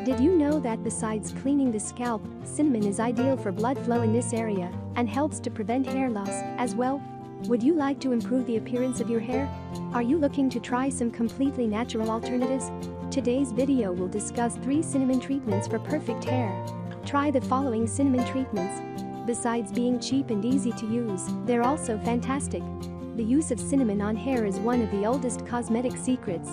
Did you know that besides cleaning the scalp, cinnamon is ideal for blood flow in this area and helps to prevent hair loss as well? Would you like to improve the appearance of your hair? Are you looking to try some completely natural alternatives? Today's video will discuss 3 cinnamon treatments for perfect hair. Try the following cinnamon treatments. Besides being cheap and easy to use, they're also fantastic. The use of cinnamon on hair is one of the oldest cosmetic secrets.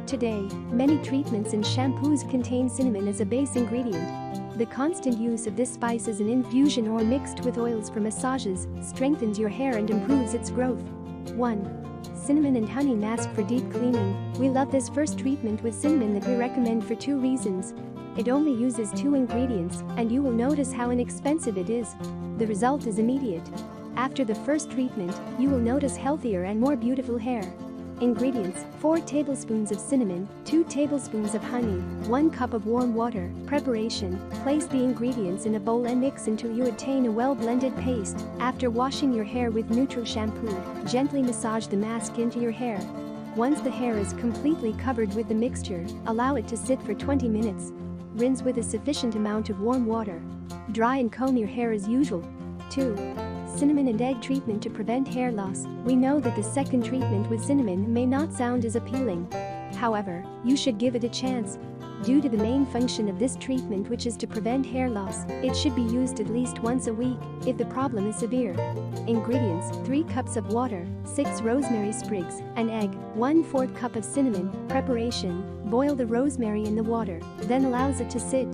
Today, many treatments and shampoos contain cinnamon as a base ingredient. The constant use of this spice as an infusion or mixed with oils for massages strengthens your hair and improves its growth. 1. Cinnamon and honey mask for deep cleaning. We love this first treatment with cinnamon that we recommend for 2 reasons. It only uses 2 ingredients, and you will notice how inexpensive it is. The result is immediate. After the first treatment, you will notice healthier and more beautiful hair. Ingredients: 4 tablespoons of cinnamon, 2 tablespoons of honey, 1 cup of warm water. Preparation: place the ingredients in a bowl and mix until you attain a well-blended paste. After washing your hair with neutral shampoo, gently massage the mask into your hair. Once the hair is completely covered with the mixture, allow it to sit for 20 minutes. Rinse with a sufficient amount of warm water. Dry and comb your hair as usual. 2. Cinnamon and egg treatment to prevent hair loss. We know that the second treatment with cinnamon may not sound as appealing. However, you should give it a chance. Due to the main function of this treatment, which is to prevent hair loss, it should be used at least once a week if the problem is severe. Ingredients: 3 cups of water, 6 rosemary sprigs, an egg, 1/4 cup of cinnamon. Preparation: boil the rosemary in the water, then allows it to sit.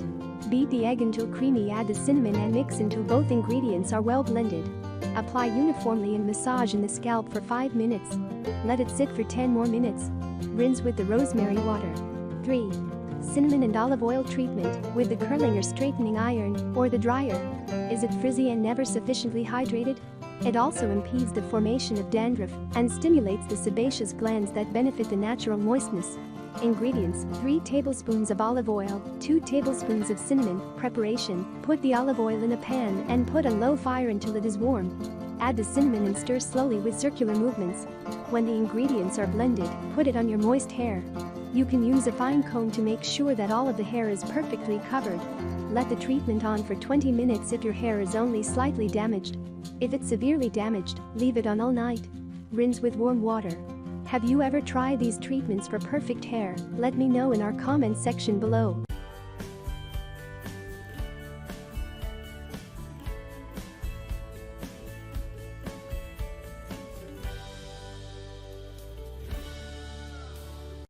Beat the egg until creamy, add the cinnamon and mix until both ingredients are well blended. Apply uniformly and massage in the scalp for 5 minutes. Let it sit for 10 more minutes. Rinse with the rosemary water. 3. Cinnamon and olive oil treatment with the curling or straightening iron or the dryer. Is it frizzy and never sufficiently hydrated? It also impedes the formation of dandruff and stimulates the sebaceous glands that benefit the natural moistness. Ingredients: 3 tablespoons of olive oil, 2 tablespoons of cinnamon. Preparation: put the olive oil in a pan and put on low fire until it is warm. Add the cinnamon and stir slowly with circular movements. When the ingredients are blended, put it on your moist hair. You can use a fine comb to make sure that all of the hair is perfectly covered. Let the treatment on for 20 minutes if your hair is only slightly damaged. If it's severely damaged, leave it on all night. Rinse with warm water. Have you ever tried these treatments for perfect hair? Let me know in our comment section below.